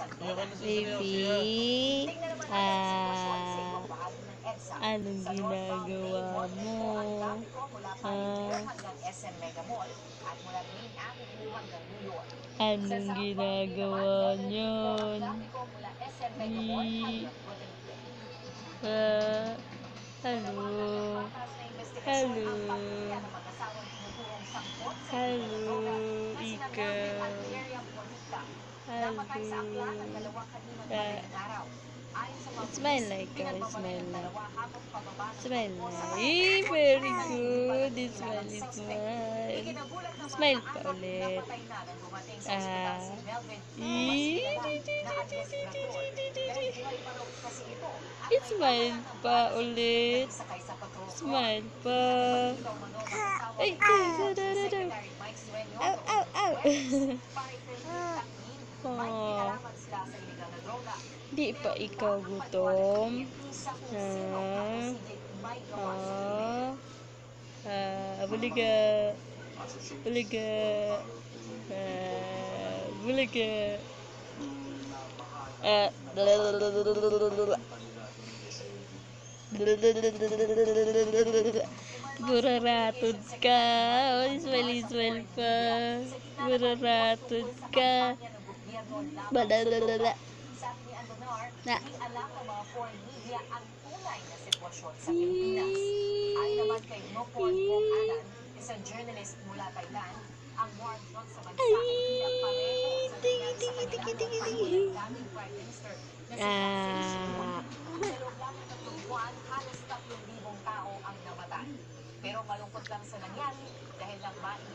Baby, anong ginagawa mo? Anong ginagawa niyon? Hello? Hello? Hello, ikaw? Hello? Smile like ka, smile like. Smile like. Very good. Smile, smile. Smile pa ulit. Smile pa ulit. Smile pa. Ay, ow, ow, ow. Oh. Di pa ikaw gutom? Buliga. Buliga. Buliga. Buraratod ka. Smile pa. Buraratod ka. Badalala. Na. Isang journalist mula Thailand, ang war on drugs sa bansa ay hindi pareho sa nangyari sa kanilang daming Prime Minister na si Sa loob lamang ng tungkuan, halos 3,000 tao ang namatay. Pero malungkot lang sa nangyari dahil lang mainis